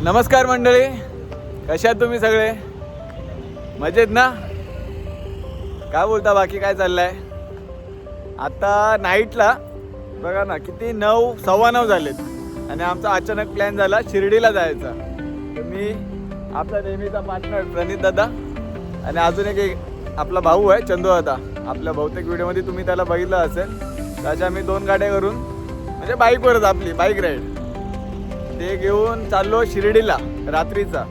नमस्कार मंडळी, कशा आहात तुम्ही सगळे? मजेत ना? काय बोलता, बाकी काय चाललंय? आता नाईटला बघा ना, किती 9 सव्वा 9 झालेत आणि आमचा अचानक प्लॅन झाला शिर्डीला जायचा. तर मी आपला नेहमीचा पार्टनर प्रणित दादा आणि अजून एक आपला भाऊ आहे चंदू दादा. आपल्या बहुतेक व्हिडिओमध्ये तुम्ही त्याला बघितलं असेल. त्याच्या आम्ही 2 गाड्या करून म्हणजे बाईकवरच आपली बाईक राईड ते घेऊन चाललो शिर्डीला रात्रीचा.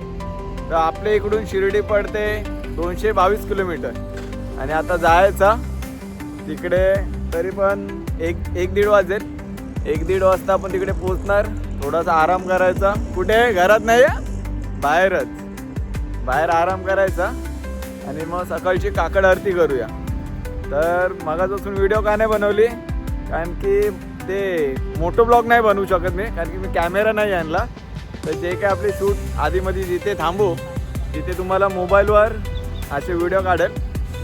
तर आपल्या इकडून शिर्डी पडते 222 किलोमीटर आणि आता जायचा तिकडे तरी पण एक दीड वाजेल. 1-1.5 वाजता आपण तिकडे पोहोचणार. थोडासा आराम करायचा. कुठे? घरात नाही, बाहेर आराम करायचा आणि मग सकाळची काकड आरती करूया. तर मगापासून व्हिडिओ का नाही बनवली, कारण की ते मोठं ब्लॉग नाही बनवू शकत मी, कारण की मी कॅमेरा नाही आणला. तर जे काय आपले शूट आधीमध्ये जिथे थांबू तिथे तुम्हाला मोबाईलवर असे व्हिडिओ काढेल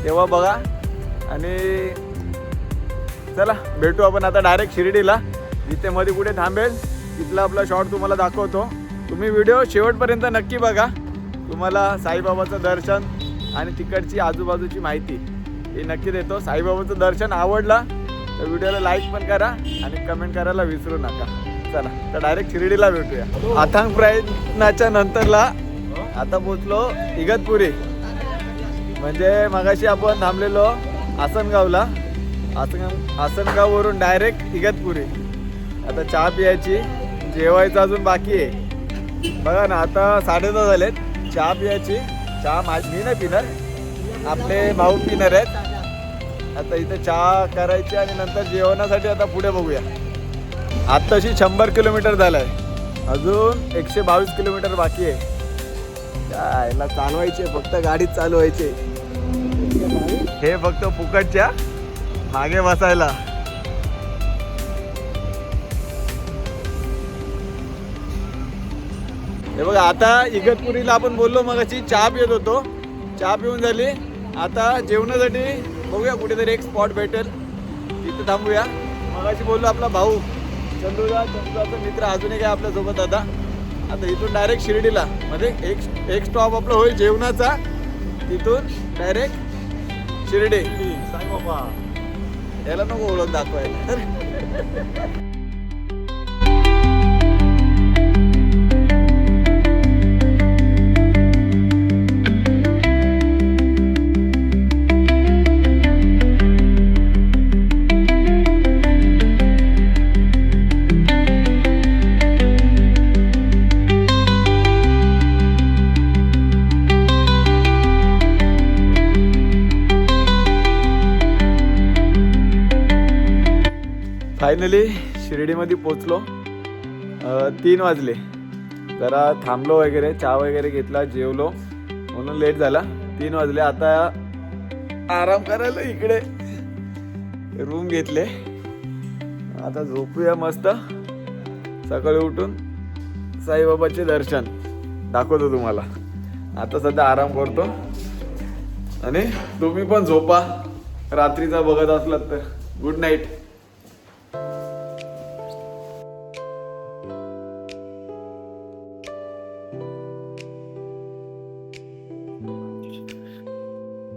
तेव्हा बघा. आणि चला भेटू आपण आता डायरेक्ट शिर्डीला. जिथे मध्ये कुठे थांबेल तिथला आपला शॉट तुम्हाला दाखवतो. तुम्ही व्हिडिओ शेवटपर्यंत नक्की बघा. तुम्हाला साईबाबाचं दर्शन आणि तिकडची आजूबाजूची माहिती हे नक्की देतो. साईबाबाचं दर्शन आवडला तर व्हिडिओला लाईक पण करा आणि कमेंट करायला विसरू नका. चला तर डायरेक्ट शिर्डीला भेटूया. अथांग प्रयत्नाच्या नंतरला आता पोचलो इगतपुरी. म्हणजे मगाशी आपण थांबलेलो आसनगावला. आसनगाववरून डायरेक्ट इगतपुरी. आता चहा प्यायची, जेवायचं अजून बाकी आहे. बघा ना, आता 10:30 झालेत. चहा प्यायची. चहा मी नाही पिणार, आपले भाऊ पिणार आहेत. आता इथे चहा करायची आणि नंतर जेवणासाठी आता पुढे बघूया. आत्ताशी 100 किलोमीटर झालं आहे, अजून 122 किलोमीटर बाकी आहे. यायला चालवायचे, फक्त गाडीत चालवायचे. हे फक्त फुकटच्या मागे बसायला. हे बघा, आता इगतपुरीला आपण बोललो मगाशी चहा पित होतो. चहा पिऊन झाली. आता जेवणासाठी बघूया कुठेतरी एक स्पॉट भेटेल तिथे थांबूया. मगाशी बोललो आपला भाऊ चंदूचा मित्र अजून एक आहे आपल्यासोबत. आता इथून डायरेक्ट शिर्डीला, म्हणजे एक स्टॉप आपला होईल जेवणाचा. तिथून डायरेक्ट शिर्डी. साईबाबा याला नको ओळख दाखवायला. फायनली शिर्डीमध्ये पोचलो. 3 वाजले. जरा थांबलो वगैरे, चहा वगैरे घेतला, जेवलो, म्हणून लेट झाला. 3 वाजले. आता आराम करायला इकडे रूम घेतले. आता झोपूया मस्त. सकाळी उठून साईबाबाचे दर्शन दाखवतो तुम्हाला. आता सध्या आराम करतो आणि तुम्ही पण झोपा रात्रीचा बघत असलात तर. Good night.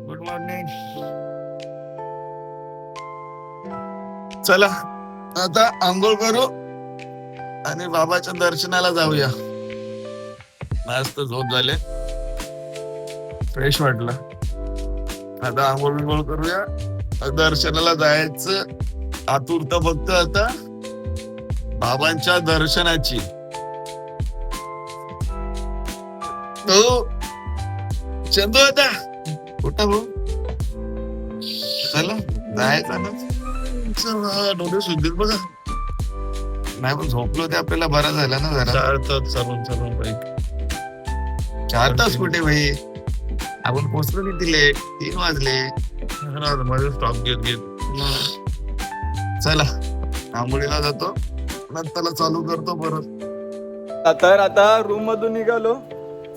Good morning. चला आता आंघोळ करू आणि बाबाच्या दर्शनाला जाऊया. मस्त झोप झाले, फ्रेश वाटलं. आता आंघोळ करूया, दर्शनाला जायचं. आतुरता फक्त आता बाबांच्या दर्शनाची. हो चंदू आता कुठं भाऊ? चला जायचं ना. डोळे सुधीर बघा. नाही पण झोपलो ते आपल्याला बरा झाला ना. जरा 4 तास चालून बाईक. 4 तास कुठे भाई, आपण पोचलो किती लेट. 3 वाजले. माझं स्टॉप घेत. चला आंघोळीला जातो, नंतर चालू करतो परत. तर आता रूम मधून निघालो,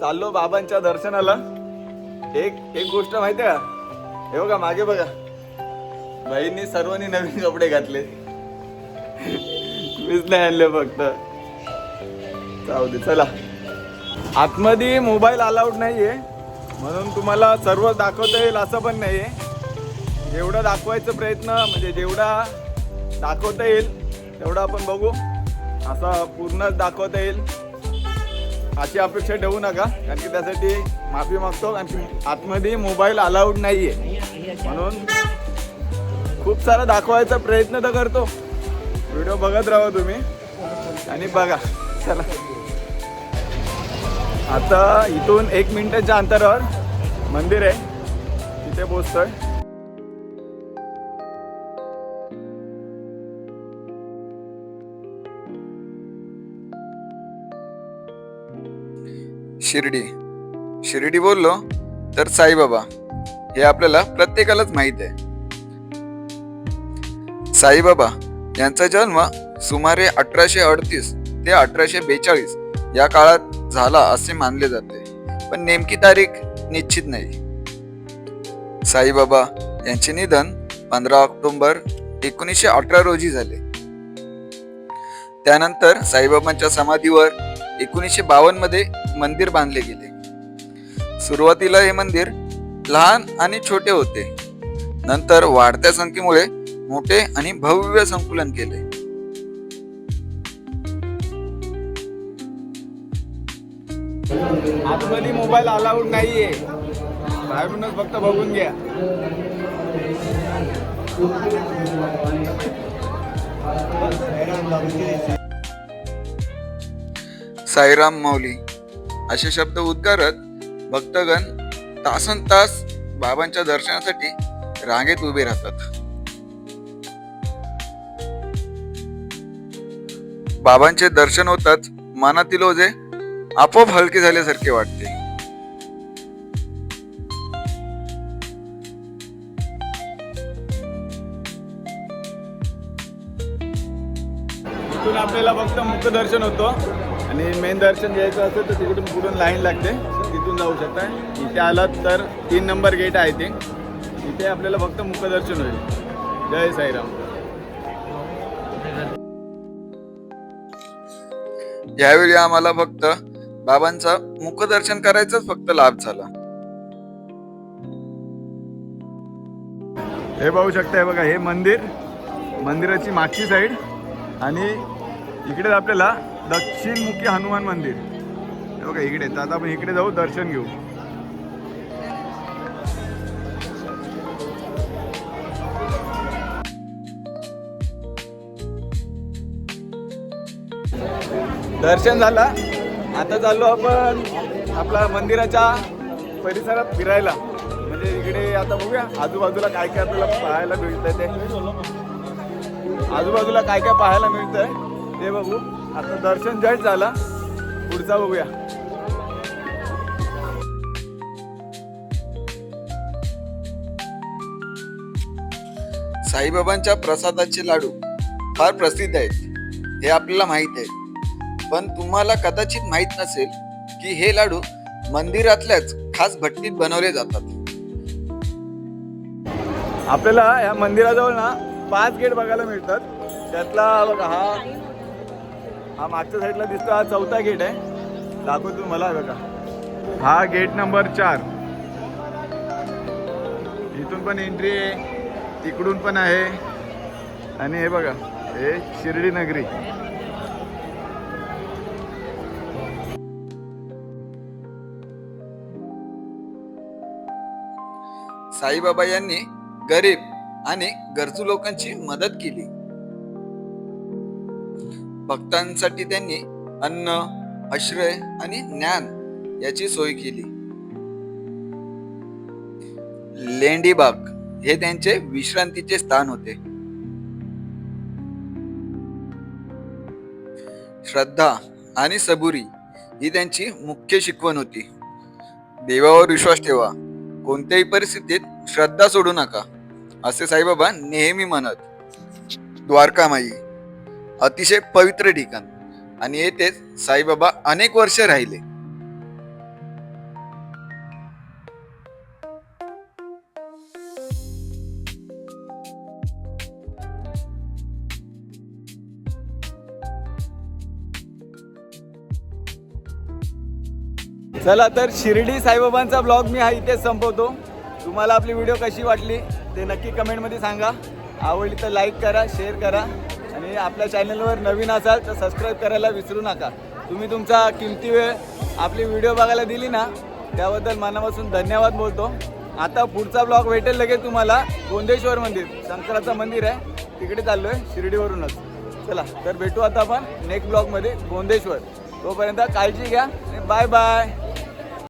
चाललो बाबांच्या दर्शनाला. एक गोष्ट माहिती आहे का? हे बघा मागे बघा, बहिणी सर्वांनी नवीन कपडे घातले. मीच नाही आणले फक्त. जाऊ दे चला. आतमध्ये मोबाईल अलाउड नाही आहे, म्हणून तुम्हाला सर्व दाखवता येईल असं पण नाही आहे. जेवढं दाखवायचा प्रयत्न म्हणजे जेवढा दाखवता येईल तेवढं आपण बघू. असं पूर्णच दाखवता येईल अशी अपेक्षा ठेवू नका, कारण की त्यासाठी माफी मागतो. कारण की आतमध्ये मोबाईल अलाउड नाही आहे, म्हणून खूप सारा दाखवायचा प्रयत्न तर करतो. व्हिडिओ बघत राहा तुम्ही आणि बघा. चला आता इथून 1 मिनिटाच्या अंतरावर मंदिर आहे, तिथे पोहोचतोय. शिर्डी बोललो तर साईबाबा हे आपल्याला प्रत्येकालाच माहित आहे. साईबाबा यांचा जन्म सुमारे 1838 ते 1842 या काळात झाला असे मानले जाते, पण नेमकी तारीख निश्चित नाही. साईबाबा यांचे निधन 15 ऑक्टोबर 1918 रोजी झाले. त्यानंतर साईबाबांच्या समाधीवर 1952 मध्ये मंदिर बांधले गेले. सुरुवातीला हे मंदिर लहान आणि छोटे होते, नंतर वाढत्या संख्येमुळे मोठे आणि भव्य संकुलन केले. आतमध्ये मोबाईल अलाउड नाहीये, बाहेरूनच फक्त बघून घ्या. साईराम माऊली असे शब्द उद्गारत भक्तगण तासन तास बाबांच्या दर्शनासाठी रांगेत उभे राहतात. बाबांचे दर्शन होताच मनातील ओझे आपोआप हलके झाल्यासारखे वाटते. इथून आपल्याला फक्त मुख्य दर्शन होतं आणि मेन दर्शन घ्यायचं असेल तर तिकडून पुढून लाईन लागते, तिथून जाऊ शकता. इथे आलात तर 3 नंबर गेट आहे ते, इथे आपल्याला फक्त मुख्य दर्शन होईल. जय साईराम. यावेळी आम्हाला फक्त बाबांचा मुखदर्शन करायचाच फक्त लाभ झाला. हे पाहू शकताय बघा, हे मंदिर, मंदिराची मागची साईड आणि इकडे आपल्याला दक्षिणमुखी हनुमान मंदिर हे बघा इकडे. तर आता आपण इकडे जाऊ, दर्शन घेऊ. दर्शन झालं, आता चाललो आपण आपला मंदिराच्या परिसरात फिरायला. म्हणजे इकडे आता बघूया आजूबाजूला काय काय आपल्याला पाहायला मिळतंय, ते आजूबाजूला काय काय पाहायला मिळतंय ते बघू. आता दर्शन जस्ट झाला, पुढचा बघूया. साईबाबांच्या प्रसादाचे लाडू फार प्रसिद्ध आहेत हे आपल्याला माहित आहे, पण तुम्हाला कदाचित माहित नसेल की हे लाडू मंदिरातल्याच खास भट्टीत बनवले जातात. आपल्याला या मंदिराजवळ ना 5 गेट बघायला मिळतात. त्यातला बघा हा मागच्या साईडला दिसतो, हा 4था गेट आहे. दाखवतो मला बघा, हा गेट नंबर 4. इथून पण एंट्री आहे, तिकडून पण आहे. आणि हे बघा, हे शिर्डी नगरी. साईबाबा यांनी गरीब आणि गरजू लोकांची मदत केली. भक्तांसाठी त्यांनी अन्न, आश्रय आणि ज्ञान याची सोय केली. लेंडीबाग हे त्यांचे विश्रांतीचे स्थान होते. श्रद्धा आणि सबुरी ही त्यांची मुख्य शिकवण होती. देवावर विश्वास ठेवा, कोणत्याही परिस्थितीत श्रद्धा सोडू नका, असे साईबाबा नेहमी म्हणत. द्वारकामाई अतिशय पवित्र ठिकाण आणि येथेच साईबाबा अनेक वर्ष राहिले. चला तर शिर्डी साईबाबांचा ब्लॉग मी हा इथेच संपवतो. तुम्हाला आपली व्हिडिओ कशी वाटली ते नक्की कमेंटमध्ये सांगा. आवडली तर लाईक करा, शेअर करा आणि आपल्या चॅनलवर नवीन असाल तर सबस्क्राईब करायला विसरू नका. तुम्ही तुमचा किमती वेळ आपली व्हिडिओ बघायला दिली ना त्याबद्दल मनापासून धन्यवाद बोलतो. आता पुढचा ब्लॉग भेटेल लगेच तुम्हाला. गोंदेश्वर मंदिर शंकराचं मंदिर आहे तिकडे चाललो आहे शिर्डीवरूनच. चला तर भेटू आता आपण नेक्स्ट ब्लॉगमध्ये गोंदेश्वर. तोपर्यंत काळजी घ्या. Bye bye.